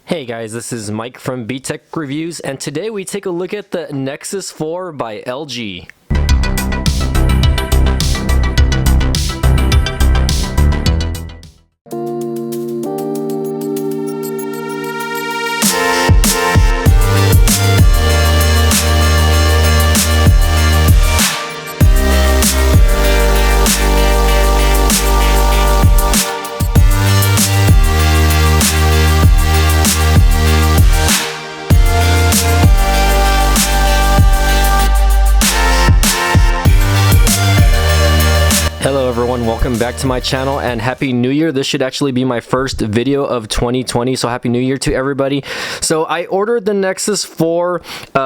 Hey guys, this is Mike from BTech Reviews, and today we take a look at the Nexus 4 by LG. Hello everyone, welcome back to my channel and Happy New Year. This should actually be my first video of 2020, so Happy New Year to everybody. So I ordered the Nexus 4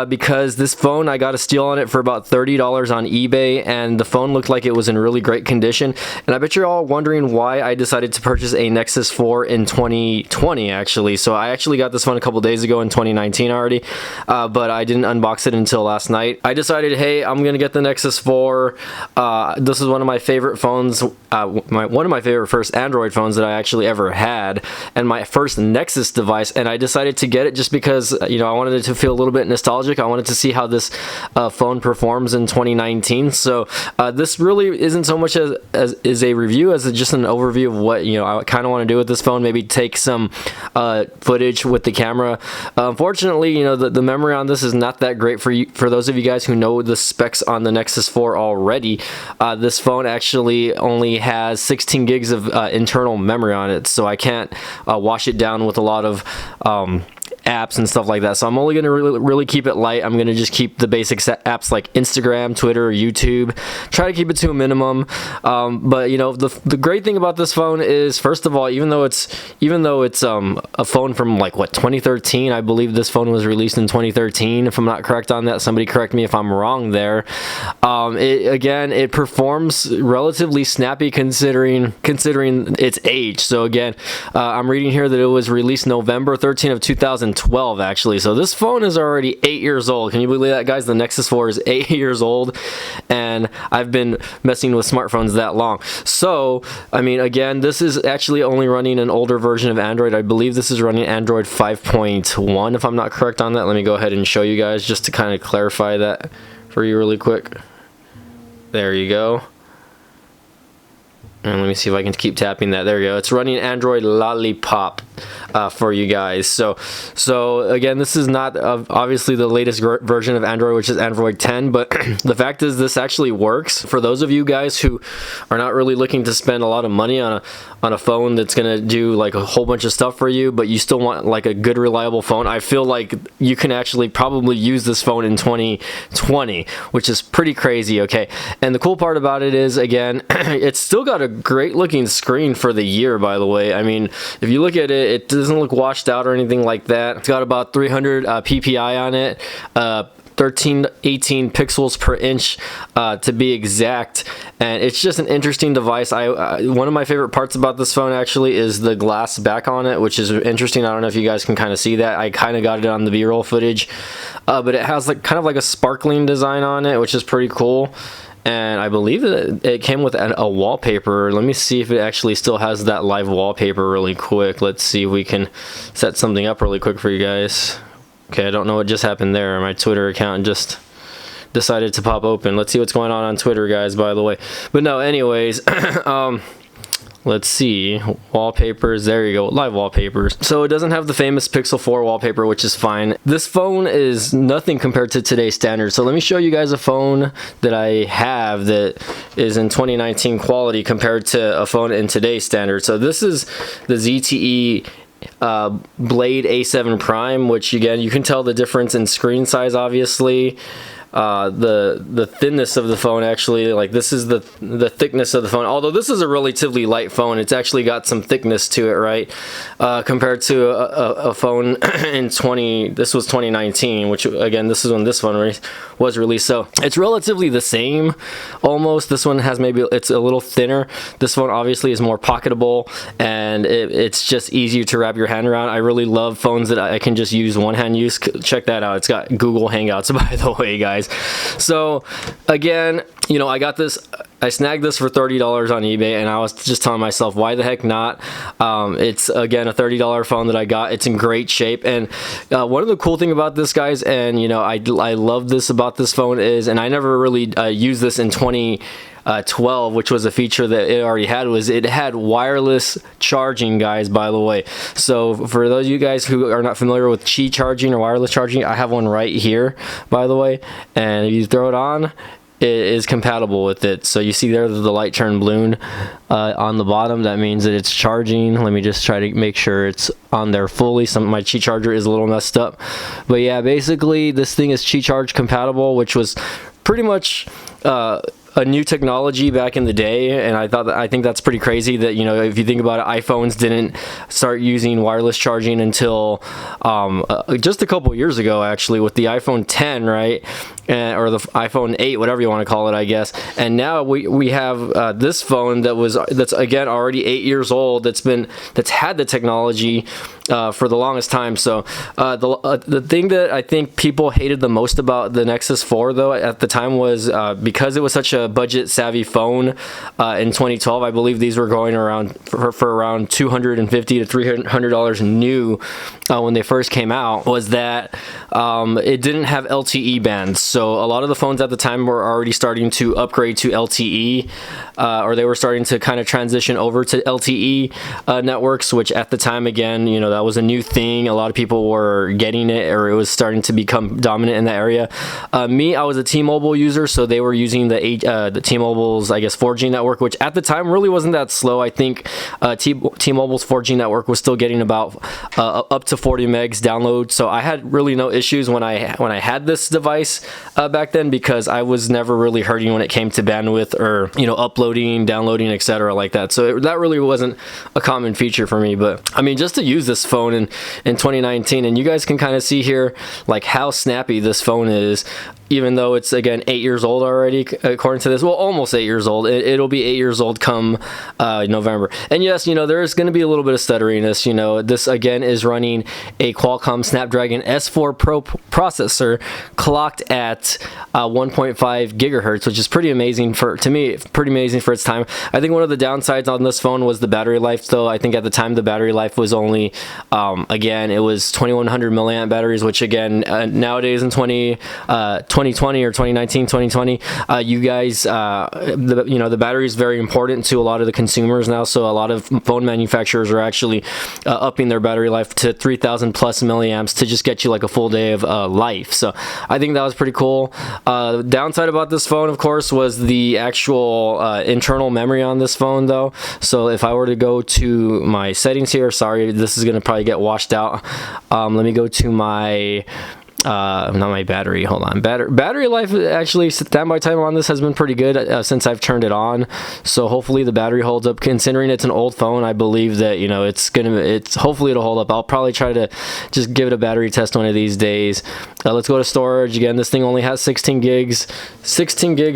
because this phone, I got a steal on it for about $30 on eBay, and the phone looked like it was in really great condition. And I bet you're all wondering why I decided to purchase a Nexus 4 in 2020 actually. So I actually got this phone a couple days ago in 2019 already, but I didn't unbox it until last night. I decided, hey, I'm gonna get the Nexus 4. This is one of my favorite phones, one of my favorite first Android phones that I actually ever had, and my first Nexus device, and I decided to get it just because, you know, I wanted it to feel a little bit nostalgic. I wanted to see how this phone performs in 2019. So this really isn't so much as a review as just an overview of what, you know, I kind of want to do with this phone. Maybe take some footage with the camera. Unfortunately, you know, the memory on this is not that great for those of you guys who know the specs on the Nexus 4 already. This phone actually only has 16 gigs of internal memory on it, so I can't wash it down with a lot of apps and stuff like that. So I'm only going to really keep it light. I'm going to just keep the basic apps like Instagram, Twitter, YouTube. Try to keep it to a minimum. But you know, the great thing about this phone is, first of all, even though it's a phone from like what, 2013, I believe this phone was released in 2013. If I'm not correct on that, somebody correct me if I'm wrong there. It performs relatively snappy considering its age. So again, I'm reading here that it was released November 13 of 2012 actually. So this phone is already 8 years old. Can you believe that, guys? The Nexus 4 is 8 years old, and I've been messing with smartphones that long. So I mean, again, this is actually only running an older version of Android. I believe this is running Android 5.1 if I'm not correct on that. Let me go ahead and show you guys just to kind of clarify that for you really quick. There you go. And let me see if I can keep tapping that. There you go. It's running Android Lollipop for you guys. So again, this is not obviously the latest version of Android, which is Android 10, but the fact is this actually works. For those of you guys who are not really looking to spend a lot of money on a phone that's gonna do like a whole bunch of stuff for you, but you still want like a good reliable phone, I feel like you can actually probably use this phone in 2020, which is pretty crazy. Okay, and the cool part about it is, again, it's still got a great looking screen for the year, by the way. I mean, if you look at it, it doesn't look washed out or anything like that. It's got about 300 ppi on it, 18 pixels per inch to be exact, and it's just an interesting device. One of my favorite parts about this phone actually is the glass back on it, which is interesting. I don't know if you guys can kind of see that. I kind of got it on the B-roll footage, but it has like kind of like a sparkling design on it, which is pretty cool. And I believe that it came with a wallpaper. Let me see if it actually still has that live wallpaper really quick. Let's see if we can set something up really quick for you guys. Okay, I don't know what just happened there. My Twitter account just decided to pop open. Let's see what's going on Twitter, guys, by the way. But no, anyways, let's see, wallpapers, there you go, live wallpapers. So it doesn't have the famous Pixel 4 wallpaper, which is fine. This phone is nothing compared to today's standards. So let me show you guys a phone that I have that is in 2019 quality compared to a phone in today's standards. So this is the ZTE Blade A7 Prime, which again, you can tell the difference in screen size, obviously. The thinness of the phone, actually, like this is the thickness of the phone. Although this is a relatively light phone, it's actually got some thickness to it, right? Compared to a phone in this was 2019, which again, this is when this phone was released. So it's relatively the same almost. This one has it's a little thinner. This phone obviously is more pocketable, and it's just easier to wrap your hand around. I really love phones that I can just use one hand use. Check that out. It's got Google Hangouts, by the way, guys. So again, you know, I snagged this for $30 on eBay, and I was just telling myself, why the heck not? It's, again, a $30 phone that I got. It's in great shape. And one of the cool thing about this, guys, and, you know, I love this about this phone is, and I never really used this in 2012, which was a feature that it already had, was it had wireless charging, guys, by the way. So for those of you guys who are not familiar with Qi charging or wireless charging, I have one right here, by the way, and if you throw it on, it is compatible with it. So you see there the light turned blue on the bottom. That means that it's charging. Let me just try to make sure it's on there fully. My Qi charger is a little messed up, but yeah, basically this thing is Qi charge compatible, which was pretty much a new technology back in the day, and I think that's pretty crazy that, you know, if you think about it, iPhones didn't start using wireless charging until just a couple years ago, actually, with the iPhone 10, right? Or the iPhone 8, whatever you want to call it, I guess. And now we have this phone that's again already 8 years old, that's had the technology for the longest time. So the thing that I think people hated the most about the Nexus 4, though, at the time was because it was such a budget savvy phone in 2012. I believe these were going around for around $250 to $300 new when they first came out, was that it didn't have LTE bands. So a lot of the phones at the time were already starting to upgrade to LTE, or they were starting to kind of transition over to LTE networks, which at the time, again, you know, that was a new thing. A lot of people were getting it, or it was starting to become dominant in that area. I was a T-Mobile user, so they were using the T-Mobile's, I guess, 4G network, which at the time really wasn't that slow. I think T-Mobile's 4G network was still getting about up to 40 megs download. So I had really no issues when I had this device back then, because I was never really hurting when it came to bandwidth or, you know, uploading, downloading, etc. like that. So that really wasn't a common feature for me. But I mean, just to use this phone in 2019, and you guys can kind of see here like how snappy this phone is, even though it's, again, 8 years old already, according to this. Well, almost 8 years old. It'll be 8 years old come November. And yes, you know, there's going to be a little bit of stutteriness. You know, this, again, is running a Qualcomm Snapdragon S4 Pro processor clocked at 1.5 gigahertz, which is pretty amazing to me, pretty amazing for its time. I think one of the downsides on this phone was the battery life, though. I think at the time the battery life was only, again, it was 2100 milliamp batteries, which, again, nowadays in 2020 or 2019, 2020, you guys, the battery is very important to a lot of the consumers now. So a lot of phone manufacturers are actually upping their battery life to 3000 plus milliamps to just get you like a full day of life. So I think that was pretty cool. The downside about this phone, of course, was the actual internal memory on this phone, though. So if I were to go to my settings here, sorry, this is going to probably get washed out. Let me go to my not my battery, hold on, battery life. Actually, standby time on this has been pretty good since I've turned it on, so hopefully the battery holds up. Considering it's an old phone, I believe that, you know, hopefully it'll hold up. I'll probably try to just give it a battery test one of these days. Let's go to storage. Again, this thing only has 16 gigs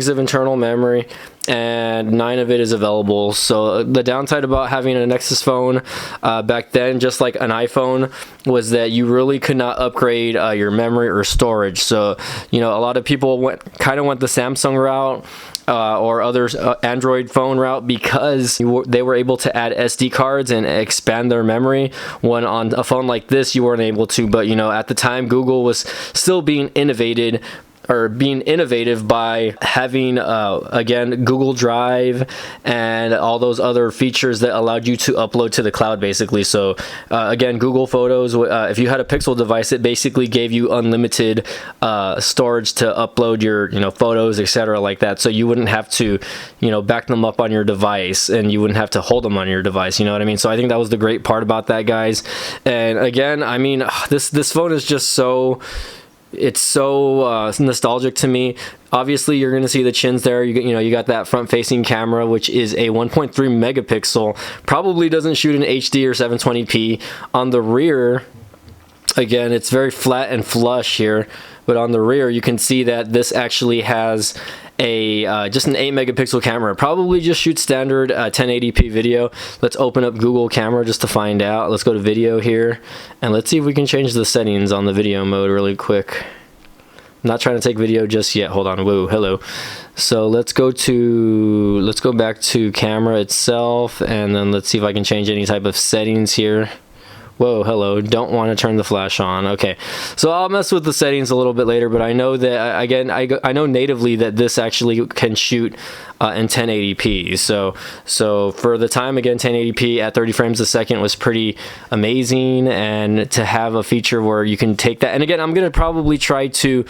of internal memory, and 9 of it is available. So the downside about having a Nexus phone back then, just like an iPhone, was that you really could not upgrade your memory or storage. So, you know, a lot of people went the Samsung route or other Android phone route, because they were able to add SD cards and expand their memory, when on a phone like this you weren't able to. But, you know, at the time Google was still being innovative by having again, Google Drive and all those other features that allowed you to upload to the cloud, basically. So again, Google Photos, if you had a Pixel device, it basically gave you unlimited storage to upload your, you know, photos, etc. like that. So you wouldn't have to, you know, back them up on your device, and you wouldn't have to hold them on your device, you know what I mean? So I think that was the great part about that, guys. And again, I mean, this phone is just so nostalgic to me. Obviously, you're going to see the chins there. You got that front-facing camera, which is a 1.3 megapixel. Probably doesn't shoot in HD or 720p. On the rear, again, it's very flat and flush here, but on the rear, you can see that this actually has just an 8 megapixel camera. Probably just shoots standard 1080p video. Let's open up Google Camera just to find out. Let's go to video here, and let's see if we can change the settings on the video mode really quick. I'm not trying to take video just yet. Hold on. Whoa, hello. So let's go back to camera itself, and then let's see if I can change any type of settings here. Whoa, hello, don't want to turn the flash on. Okay, so I'll mess with the settings a little bit later, but I know that, again, I know natively that this actually can shoot in 1080p. So for the time, again, 1080p at 30 frames a second was pretty amazing, and to have a feature where you can take that, and again, I'm gonna probably try to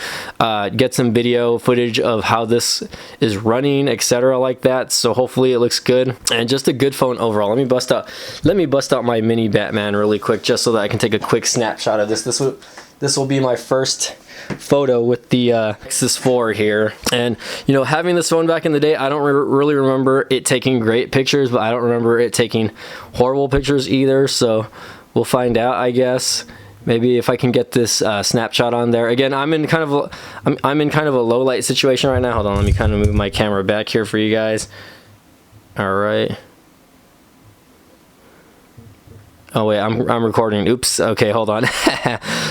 get some video footage of how this is running, etc., like that. So hopefully it looks good, and just a good phone overall. Let me bust out my mini Batman really quick, just so that I can take a quick snapshot of this. This will be my first photo with the Nexus 4 here. And you know, having this phone back in the day, I don't really remember it taking great pictures, but I don't remember it taking horrible pictures either. So we'll find out, I guess. Maybe if I can get this snapshot on there. Again, I'm in kind of a low light situation right now. Hold on, let me kind of move my camera back here for you guys. All right. Oh wait, I'm recording. Oops. Okay, hold on.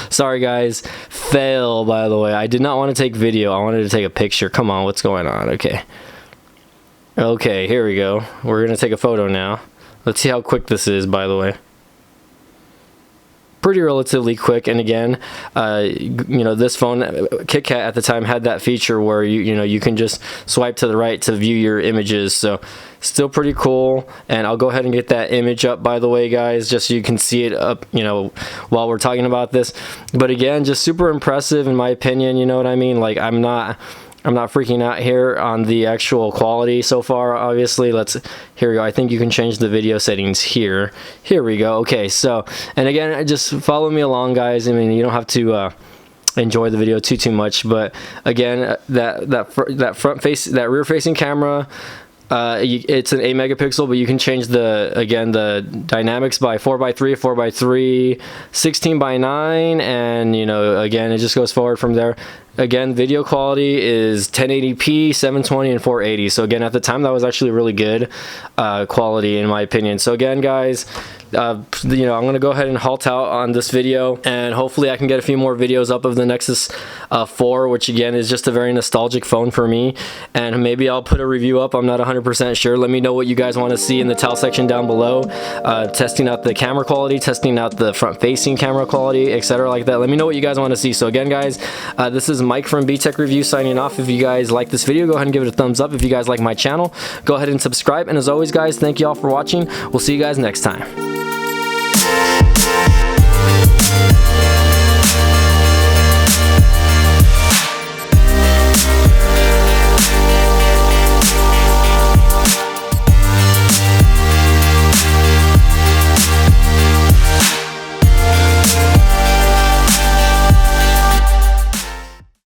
Sorry guys. Fail, by the way. I did not want to take video. I wanted to take a picture. Come on, what's going on? Okay. Okay, here we go. We're gonna take a photo now. Let's see how quick this is, by the way. Pretty relatively quick. And again, you know, this phone, KitKat at the time, had that feature where you know, you can just swipe to the right to view your images. So still pretty cool. And I'll go ahead and get that image up, by the way, guys, just so you can see it up, you know, while we're talking about this. But again, just super impressive in my opinion, you know what I mean? Like, I'm not freaking out here on the actual quality so far. Obviously, here we go. I think you can change the video settings here. Here we go. Okay, so, and again, just follow me along, guys. I mean, you don't have to enjoy the video too much, but again, that rear facing camera, it's an 8 megapixel, but you can change the dynamics by 4:3, 4:3, 16:9, and you know, again, it just goes forward from there. Again, video quality is 1080p, 720, and 480. So again, at the time, that was actually really good quality in my opinion. So again, guys, you know, I'm gonna go ahead and halt out on this video, and hopefully I can get a few more videos up of the Nexus 4, which again is just a very nostalgic phone for me. And maybe I'll put a review up. I'm not 100% sure. Let me know what you guys want to see in the tell section down below. Testing out the camera quality, testing out the front-facing camera quality, etc., like that. Let me know what you guys want to see. So again, guys, this is Mike from BTech Review signing off. If you guys like this video, go ahead and give it a thumbs up. If you guys like my channel, go ahead and subscribe. And as always, guys, thank you all for watching. We'll see you guys next time.